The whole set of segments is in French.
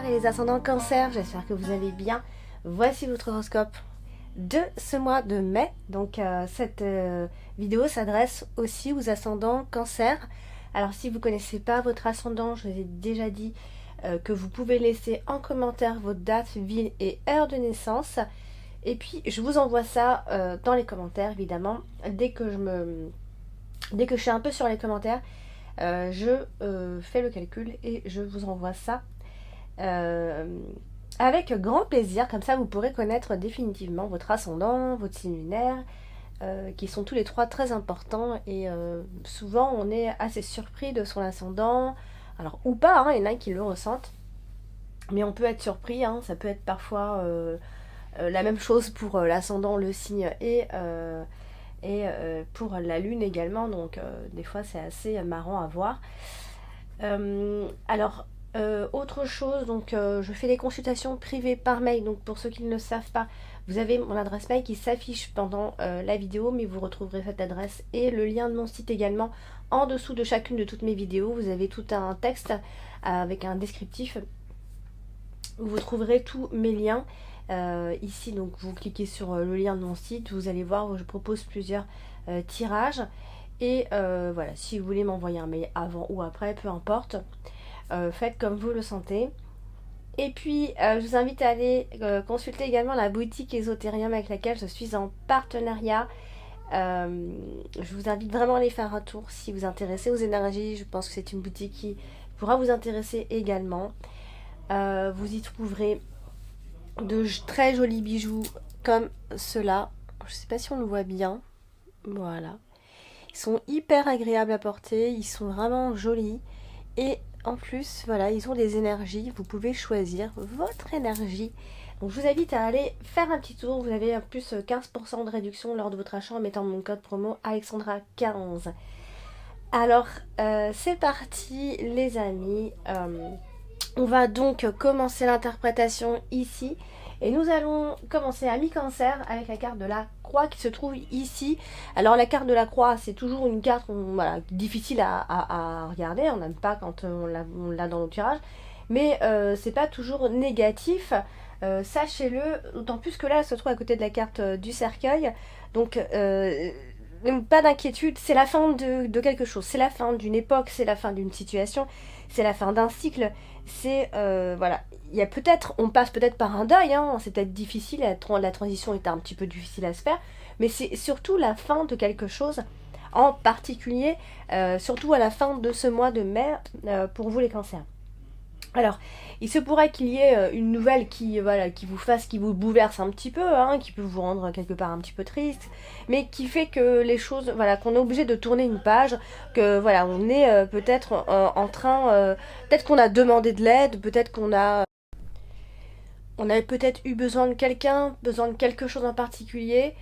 et les ascendants cancer, j'espère que vous allez bien. Voici votre horoscope de ce mois de mai. Donc cette vidéo s'adresse aussi aux ascendants cancer. Alors si vous ne connaissez pas votre ascendant, je vous ai déjà dit que vous pouvez laisser en commentaire votre date, ville et heure de naissance. Et puis je vous envoie ça dans les commentaires évidemment. Dès que je suis un peu sur les commentaires, je fais le calcul et je vous envoie ça avec grand plaisir. Comme ça vous pourrez connaître définitivement votre ascendant, votre signe lunaire, qui sont tous les trois très importants. Et souvent on est assez surpris de son ascendant, alors ou pas, hein, il y en a qui le ressentent, mais on peut être surpris, hein. Ça peut être parfois la même chose pour l'ascendant, le signe et pour la lune également, donc des fois c'est assez marrant à voir. Autre chose, donc je fais des consultations privées par mail, donc pour ceux qui ne le savent pas, vous avez mon adresse mail qui s'affiche pendant la vidéo, mais vous retrouverez cette adresse et le lien de mon site également en dessous de chacune de toutes mes vidéos. Vous avez tout un texte avec un descriptif où vous trouverez tous mes liens. Ici, donc vous cliquez sur le lien de mon site, vous allez voir où je propose plusieurs tirages. Et voilà, si vous voulez m'envoyer un mail avant ou après, peu importe, faites comme vous le sentez. Et puis je vous invite à aller consulter également la boutique Ésotérium avec laquelle je suis en partenariat. Je vous invite vraiment à aller faire un tour si vous vous intéressez aux énergies. Je pense que c'est une boutique qui pourra vous intéresser également. Vous y trouverez de très jolis bijoux comme ceux-là. Je ne sais pas si on le voit bien. Voilà. Ils sont hyper agréables à porter. Ils sont vraiment jolis. Et en plus, voilà, ils ont des énergies. Vous pouvez choisir votre énergie. Donc je vous invite à aller faire un petit tour. Vous avez en plus 15% de réduction lors de votre achat en mettant mon code promo Alexandra15. Alors, c'est parti les amis. On va donc commencer l'interprétation ici. Et nous allons commencer à mi-cancer avec la carte de la croix qui se trouve ici. Alors la carte de la croix, c'est toujours une carte voilà, difficile à regarder. On n'aime pas quand on l'a dans le tirage. Mais c'est pas toujours négatif. Sachez-le, d'autant plus que là, elle se trouve à côté de la carte du cercueil. Donc pas d'inquiétude, c'est la fin de quelque chose. C'est la fin d'une époque, c'est la fin d'une situation, c'est la fin d'un cycle. C'est voilà, il y a peut-être, on passe peut-être par un deuil, hein, c'est peut-être difficile, la transition est un petit peu difficile à se faire, mais c'est surtout la fin de quelque chose, en particulier, surtout à la fin de ce mois de mai, pour vous les cancers. Alors, il se pourrait qu'il y ait une nouvelle qui vous bouleverse un petit peu, hein, qui peut vous rendre quelque part un petit peu triste, mais qui fait que les choses, voilà, qu'on est obligé de tourner une page, que voilà, on est peut-être en train, peut-être qu'on a demandé de l'aide, peut-être on a peut-être eu besoin de quelqu'un, besoin de quelque chose en particulier,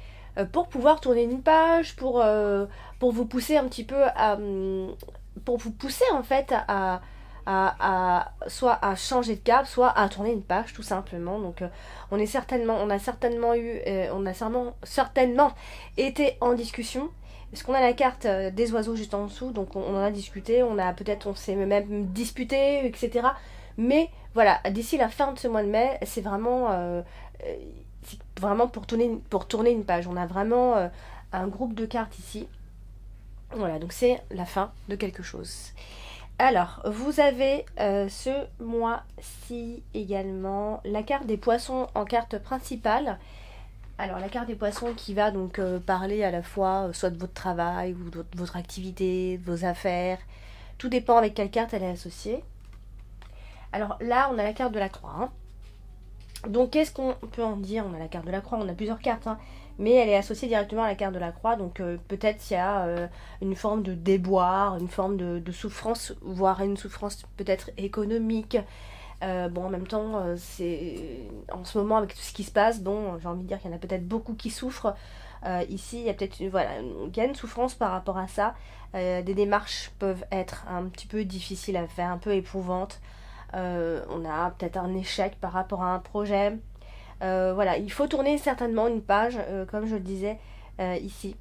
pour pouvoir tourner une page, pour vous pousser un petit peu pour vous pousser en fait soit à changer de cap, soit à tourner une page tout simplement. Donc on a certainement été en discussion, parce qu'on a la carte des oiseaux juste en dessous, donc on en a discuté, on s'est même disputé, etc. Mais voilà, d'ici la fin de ce mois de mai, c'est vraiment pour tourner une page. On a vraiment un groupe de cartes ici. Voilà, donc c'est la fin de quelque chose. Alors, vous avez ce mois-ci également la carte des poissons en carte principale. Alors, la carte des poissons qui va donc parler à la fois soit de votre travail ou de votre activité, de vos affaires. Tout dépend avec quelle carte elle est associée. Alors là, on a la carte de la croix. Hein. Donc, qu'est-ce qu'on peut en dire? On a la carte de la croix, on a plusieurs cartes, hein, mais elle est associée directement à la carte de la croix. Donc, peut-être il y a une forme de déboire, une forme de souffrance, voire une souffrance peut-être économique. Bon, en même temps, c'est en ce moment, avec tout ce qui se passe, bon, j'ai envie de dire qu'il y en a peut-être beaucoup qui souffrent. Ici, il y a peut-être il y a une souffrance par rapport à ça. Des démarches peuvent être un petit peu difficiles à faire, un peu éprouvantes. On a peut-être un échec par rapport à un projet. Voilà, il faut tourner certainement une page, comme je le disais ici.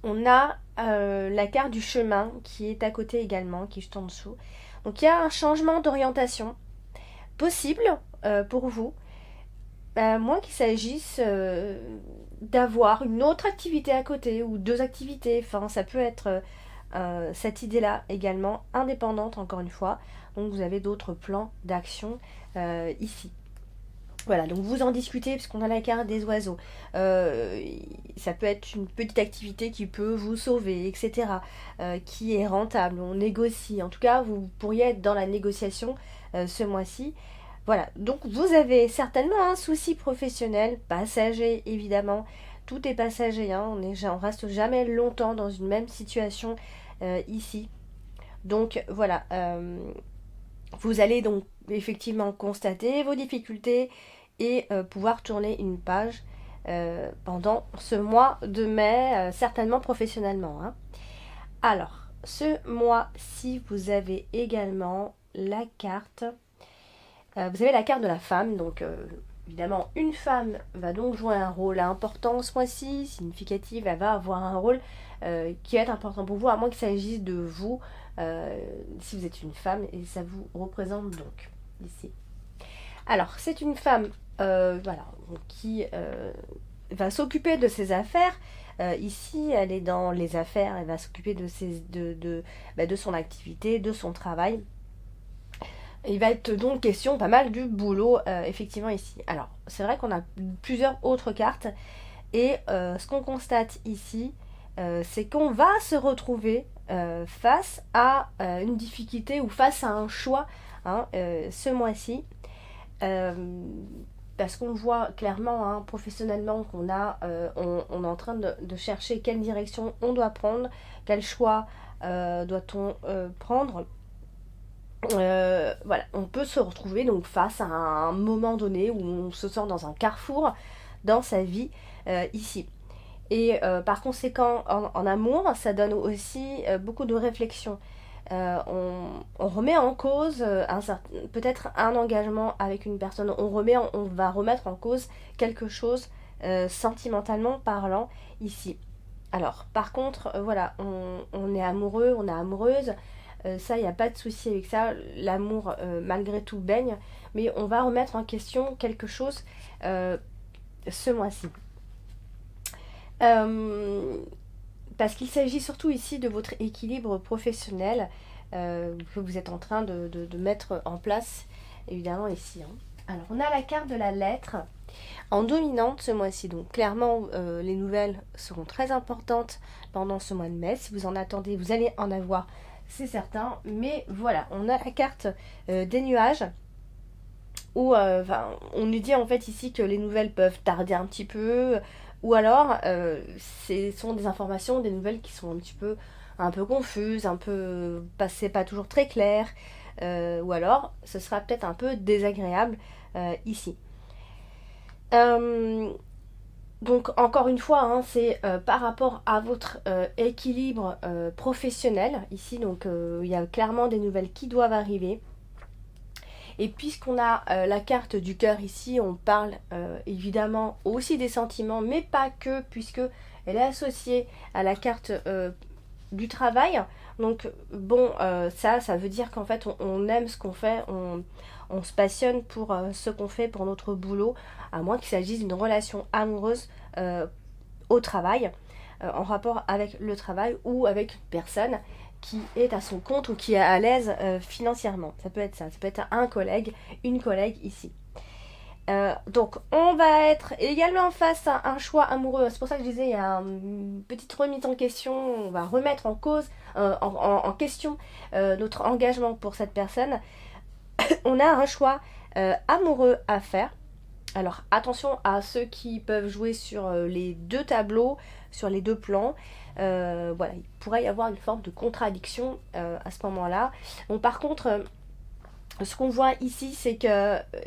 On a la carte du chemin qui est à côté également, qui est juste en dessous. Donc il y a un changement d'orientation. possible pour vous, à moins qu'il s'agisse d'avoir une autre activité à côté ou deux activités. Enfin, ça peut être cette idée-là également indépendante, encore une fois. Donc vous avez d'autres plans d'action ici. Voilà, donc vous en discutez puisqu'on a la carte des oiseaux. Ça peut être une petite activité qui peut vous sauver, etc. Qui est rentable, on négocie. En tout cas, vous pourriez être dans la négociation ce mois-ci. Voilà, donc vous avez certainement un souci professionnel, passager évidemment. Tout est passager, hein. On reste jamais longtemps dans une même situation ici. Donc voilà, vous allez donc effectivement constater vos difficultés et pouvoir tourner une page pendant ce mois de mai, certainement professionnellement, hein. Alors, ce mois-ci, vous avez également la carte. Vous avez la carte de la femme, donc évidemment, une femme va donc jouer un rôle important ce mois-ci, significatif, elle va avoir un rôle qui va être important pour vous, à moins qu'il s'agisse de vous, si vous êtes une femme, et ça vous représente donc ici. Alors, c'est une femme voilà, qui va s'occuper de ses affaires. Ici, elle est dans les affaires, elle va s'occuper de son activité, de son travail. Il va être donc question pas mal du boulot, effectivement, ici. Alors, c'est vrai qu'on a plusieurs autres cartes, et ce qu'on constate ici, c'est qu'on va se retrouver face à une difficulté ou face à un choix, hein, ce mois-ci. Parce qu'on voit clairement, hein, professionnellement, on est en train de chercher quelle direction on doit prendre, quel choix doit-on prendre. Voilà, on peut se retrouver donc face à un moment donné où on se sent dans un carrefour dans sa vie ici. Et par conséquent, en amour, ça donne aussi beaucoup de réflexion. On remet en cause peut-être un engagement avec une personne. On va remettre en cause quelque chose sentimentalement parlant ici. Alors, par contre, voilà, on est amoureux, on est amoureuse. Ça, il n'y a pas de souci avec ça. L'amour, malgré tout, baigne. Mais on va remettre en question quelque chose ce mois-ci. Parce qu'il s'agit surtout ici de votre équilibre professionnel que vous êtes en train de mettre en place, évidemment, ici, hein. Alors, on a la carte de la lettre en dominante ce mois-ci. Donc, clairement, les nouvelles seront très importantes pendant ce mois de mai. Si vous en attendez, vous allez en avoir, c'est certain. Mais voilà, on a la carte des nuages où on nous dit en fait ici que les nouvelles peuvent tarder un petit peu, ou alors ce sont des informations, des nouvelles qui sont un peu confuses, c'est pas toujours très clair, ou alors ce sera peut-être un peu désagréable ici. Donc encore une fois, hein, c'est par rapport à votre équilibre professionnel ici, donc il y a clairement des nouvelles qui doivent arriver. Et puisqu'on a la carte du cœur ici, on parle évidemment aussi des sentiments, mais pas que, puisque elle est associée à la carte du travail. Donc bon, ça veut dire qu'en fait on aime ce qu'on fait, on se passionne pour ce qu'on fait, pour notre boulot, à moins qu'il s'agisse d'une relation amoureuse au travail, en rapport avec le travail ou avec une personne qui est à son compte ou qui est à l'aise financièrement. Ça peut être ça, ça peut être un collègue, une collègue ici. Donc on va être également face à un choix amoureux. C'est pour ça que je disais, il y a une petite remise en question. On va remettre en cause, en question notre engagement pour cette personne. On a un choix amoureux à faire. Alors attention à ceux qui peuvent jouer sur les deux tableaux, sur les deux plans. Voilà, il pourrait y avoir une forme de contradiction à ce moment-là. Bon, par contre, ce qu'on voit ici, c'est qu'il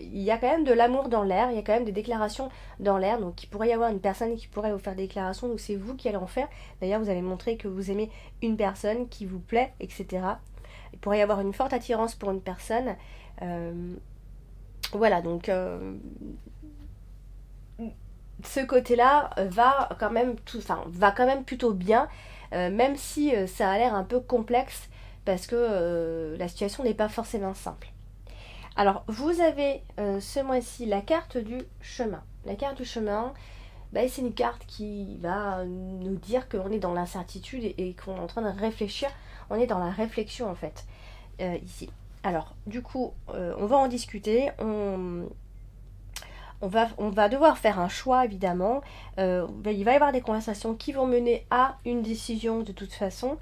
y a quand même de l'amour dans l'air, il y a quand même des déclarations dans l'air, donc il pourrait y avoir une personne qui pourrait vous faire des déclarations, donc c'est vous qui allez en faire. D'ailleurs, vous avez montré que vous aimez une personne qui vous plaît, etc. Il pourrait y avoir une forte attirance pour une personne. Voilà, donc ce côté-là va quand même plutôt bien, même si ça a l'air un peu complexe, parce que la situation n'est pas forcément simple. Alors, vous avez ce mois-ci la carte du chemin. La carte du chemin, bah, c'est une carte qui va nous dire qu'on est dans l'incertitude et qu'on est en train de réfléchir. On est dans la réflexion en fait, ici. Alors, du coup, on va en discuter. On va devoir faire un choix, évidemment. Il va y avoir des conversations qui vont mener à une décision de toute façon.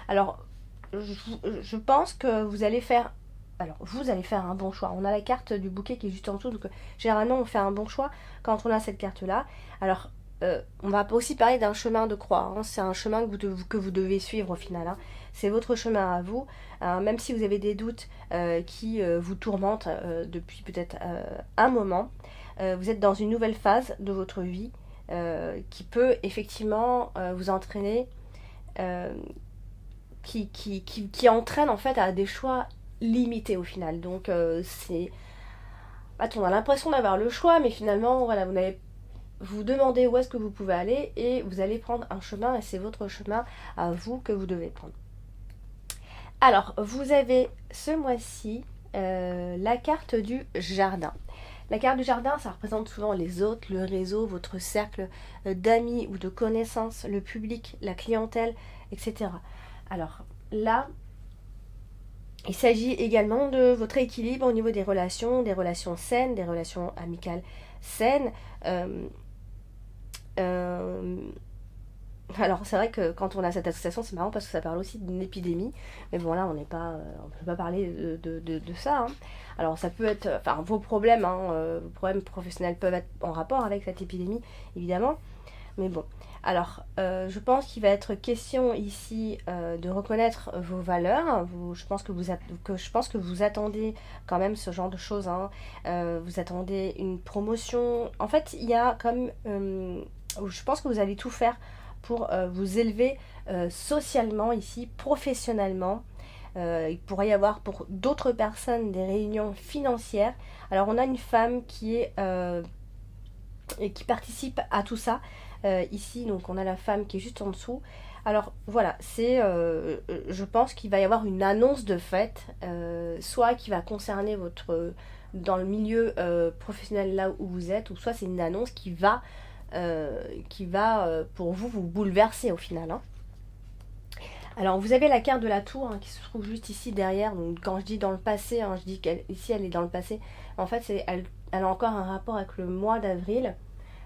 Alors, je pense que vous allez faire... Alors, vous allez faire un bon choix. On a la carte du bouquet qui est juste en dessous. Donc, généralement, on fait un bon choix quand on a cette carte-là. Alors, on va aussi parler d'un chemin de croix. Hein. C'est un chemin que vous devez suivre au final. Hein. C'est votre chemin à vous. Même si vous avez des doutes qui vous tourmentent depuis peut-être un moment. Vous êtes dans une nouvelle phase de votre vie qui peut effectivement vous entraîner, qui entraîne en fait à des choix limités au final. Donc c'est... on a l'impression d'avoir le choix, mais finalement, voilà, vous demandez où est-ce que vous pouvez aller et vous allez prendre un chemin et c'est votre chemin à vous que vous devez prendre. Alors, vous avez ce mois-ci la carte du jardin. La carte du jardin, ça représente souvent les autres, le réseau, votre cercle d'amis ou de connaissances, le public, la clientèle, etc. Alors là, il s'agit également de votre équilibre au niveau des relations saines, des relations amicales saines. Alors c'est vrai que quand on a cette association, c'est marrant parce que ça parle aussi d'une épidémie. Mais bon là, on ne peut pas parler de ça. Hein. Alors ça peut être... Enfin, vos problèmes professionnels peuvent être en rapport avec cette épidémie, évidemment. Mais bon. Alors, je pense qu'il va être question ici de reconnaître vos valeurs. Je pense que vous attendez quand même ce genre de choses. Hein. Vous attendez une promotion. En fait, il y a comme... je pense que vous allez tout faire pour vous élever socialement ici, professionnellement. Il pourrait y avoir pour d'autres personnes des réunions financières. Alors on a une femme qui participe à tout ça ici, donc on a la femme qui est juste en dessous. Alors voilà, je pense qu'il va y avoir une annonce de fête, soit qui va concerner dans le milieu professionnel là où vous êtes, ou soit c'est une annonce qui va pour vous bouleverser au final. Hein. Alors vous avez la carte de la tour qui se trouve juste ici derrière. Donc quand je dis dans le passé, je dis qu'ici elle est dans le passé. En fait elle a encore un rapport avec le mois d'avril.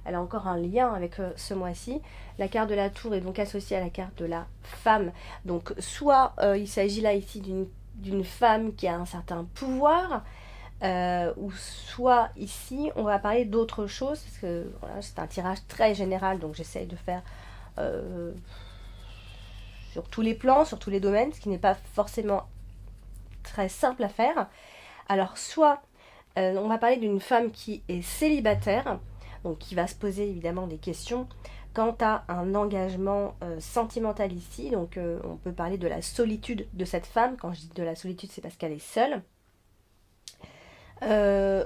Elle a encore un lien avec ce mois-ci. La carte de la tour est donc associée à la carte de la femme. Donc soit il s'agit là ici d'une femme qui a un certain pouvoir, ou soit ici on va parler d'autre chose parce que voilà, c'est un tirage très général, donc j'essaye de faire sur tous les plans, sur tous les domaines, ce qui n'est pas forcément très simple à faire. Alors soit on va parler d'une femme qui est célibataire, donc qui va se poser évidemment des questions quant à un engagement sentimental ici. Donc on peut parler de la solitude de cette femme. Quand je dis de la solitude, c'est parce qu'elle est seule.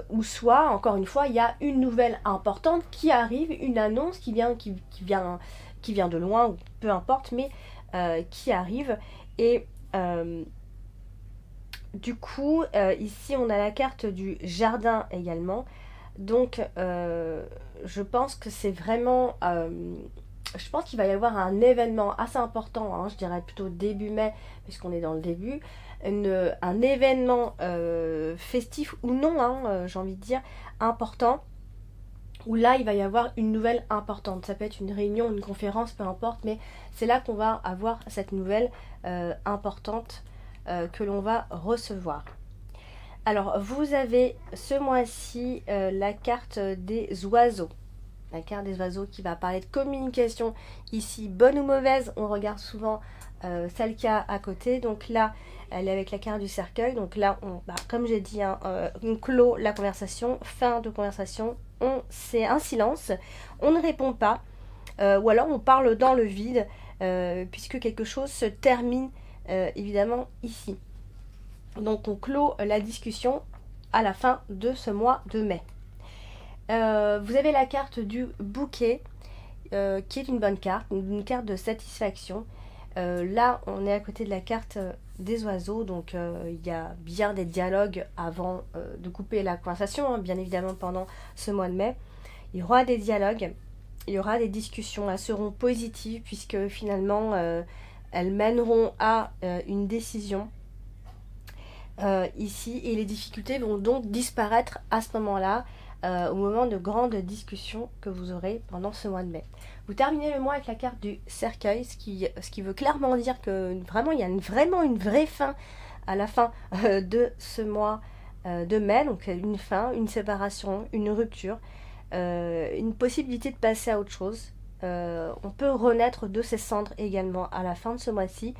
Ou soit, encore une fois, il y a une nouvelle importante qui arrive, une annonce qui vient de loin, ou peu importe, mais qui arrive. Et du coup, ici, on a la carte du jardin également. Donc, je pense que c'est vraiment... je pense qu'il va y avoir un événement assez important, hein, je dirais plutôt début mai, puisqu'on est dans le début. Un événement festif ou non, hein, j'ai envie de dire, important, où là il va y avoir une nouvelle importante. Ça peut être une réunion, une conférence, peu importe, mais c'est là qu'on va avoir cette nouvelle importante que l'on va recevoir. Alors vous avez ce mois-ci la carte des oiseaux. La carte des oiseaux qui va parler de communication ici, bonne ou mauvaise. On regarde souvent celle qu'il y a à côté. Donc là, elle est avec la carte du cercueil. Donc là, comme j'ai dit, on clôt la conversation. Fin de conversation. C'est un silence. On ne répond pas. Ou alors on parle dans le vide. Puisque quelque chose se termine évidemment ici. Donc on clôt la discussion à la fin de ce mois de mai. Vous avez la carte du bouquet qui est une bonne carte, une carte de satisfaction. Là on est à côté de la carte des oiseaux. Donc il y a bien des dialogues avant de couper la conversation, hein, bien évidemment pendant ce mois de mai. Il y aura des dialogues, il y aura des discussions, elles seront positives puisque finalement elles mèneront à une décision ici, et les difficultés vont donc disparaître à ce moment-là, au moment de grandes discussions que vous aurez pendant ce mois de mai. Vous terminez le mois avec la carte du cercueil, ce qui veut clairement dire que vraiment il y a vraiment une vraie fin à la fin de ce mois de mai, donc une fin, une séparation, une rupture, une possibilité de passer à autre chose. On peut renaître de ses cendres également à la fin de ce mois-ci.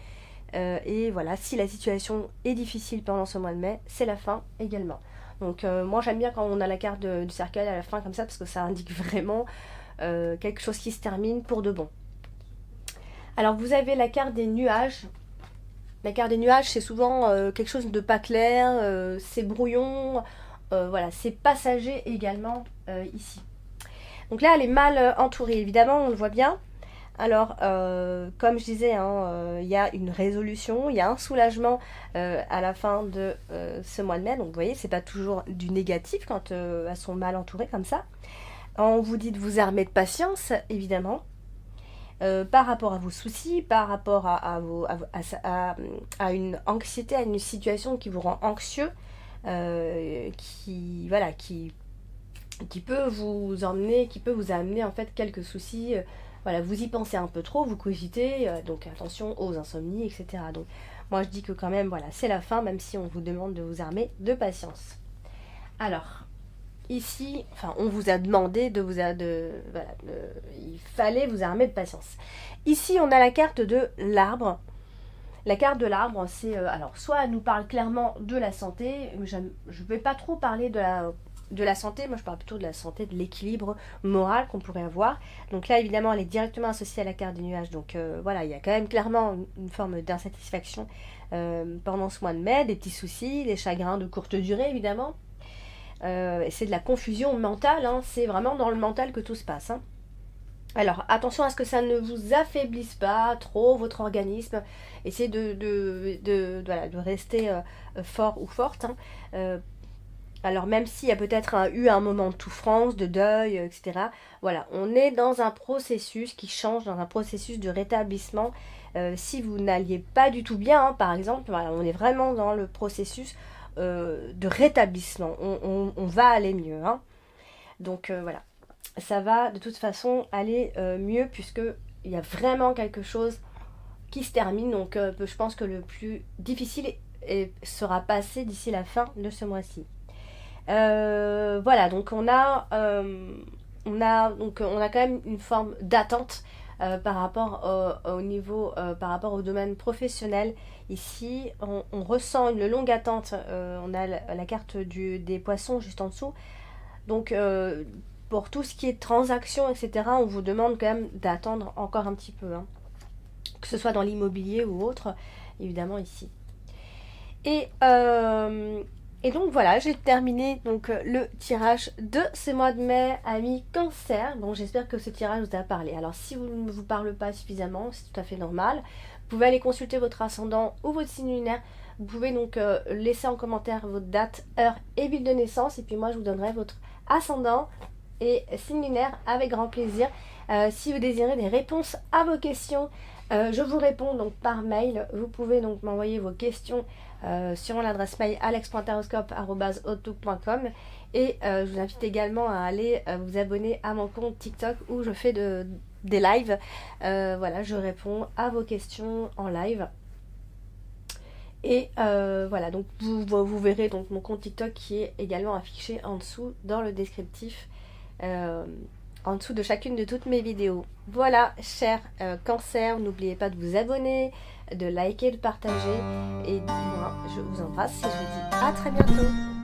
Et voilà, si la situation est difficile pendant ce mois de mai, c'est la fin également. Donc moi j'aime bien quand on a la carte du cercueil à la fin comme ça, parce que ça indique vraiment quelque chose qui se termine pour de bon. Alors vous avez la carte des nuages. La carte des nuages, c'est souvent quelque chose de pas clair, c'est brouillon, voilà, c'est passager également ici. Donc là elle est mal entourée, évidemment on le voit bien. Alors, comme je disais, hein, il y a une résolution, il y a un soulagement à la fin de ce mois de mai. Donc, vous voyez, c'est pas toujours du négatif quand elles sont mal entourées comme ça. On vous dit de vous armer de patience, évidemment, par rapport à vos soucis, par rapport à une anxiété, à une situation qui vous rend anxieux, qui peut vous emmener, qui peut vous amener en fait quelques soucis. Voilà, vous y pensez un peu trop, vous cogitez, donc attention aux insomnies, etc. Donc moi je dis que quand même, voilà, c'est la fin, même si on vous demande de vous armer de patience. Alors, ici, enfin, on vous a demandé il fallait vous armer de patience. Ici, on a la carte de l'arbre. La carte de l'arbre, c'est, alors, soit elle nous parle clairement de la santé, je ne vais pas trop parler de la santé, moi je parle plutôt de la santé, de l'équilibre moral qu'on pourrait avoir. Donc là évidemment elle est directement associée à la carte des nuages, donc voilà, il y a quand même clairement une forme d'insatisfaction pendant ce mois de mai, des petits soucis, des chagrins de courte durée évidemment. C'est de la confusion mentale, hein, c'est vraiment dans le mental que tout se passe. Hein. Alors attention à ce que ça ne vous affaiblisse pas trop votre organisme, essayez de rester fort ou forte. Hein. Alors même s'il y a peut-être eu un moment de souffrance, de deuil, etc. Voilà, on est dans un processus qui change, dans un processus de rétablissement. Si vous n'alliez pas du tout bien, hein, par exemple, voilà, on est vraiment dans le processus de rétablissement. On va aller mieux. Hein. Donc voilà, ça va de toute façon aller mieux puisqu'il y a vraiment quelque chose qui se termine. Donc je pense que le plus difficile sera passé d'ici la fin de ce mois-ci. Voilà, donc on a quand même une forme d'attente par rapport au niveau, par rapport au domaine professionnel. Ici, on ressent une longue attente. On a la carte des poissons juste en dessous. Donc, pour tout ce qui est transactions, etc., on vous demande quand même d'attendre encore un petit peu. Hein. Que ce soit dans l'immobilier ou autre, évidemment ici. Et donc voilà, j'ai terminé donc le tirage de ce mois de mai, amis Cancer. Bon, j'espère que ce tirage vous a parlé. Alors si vous ne vous parle pas suffisamment, c'est tout à fait normal. Vous pouvez aller consulter votre ascendant ou votre signe lunaire. Vous pouvez donc laisser en commentaire votre date, heure et ville de naissance. Et puis moi, je vous donnerai votre ascendant et signe lunaire avec grand plaisir. Si vous désirez des réponses à vos questions, je vous réponds donc par mail. Vous pouvez donc m'envoyer vos questions sur l'adresse mail alex.taroscope@outlook.com et je vous invite également à aller vous abonner à mon compte TikTok où je fais des lives. Voilà, je réponds à vos questions en live. Et voilà, donc vous verrez donc mon compte TikTok qui est également affiché en dessous dans le descriptif, en dessous de chacune de toutes mes vidéos. Voilà, chers Cancer, n'oubliez pas de vous abonner, de liker, de partager. Et moi, je vous embrasse et je vous dis à très bientôt.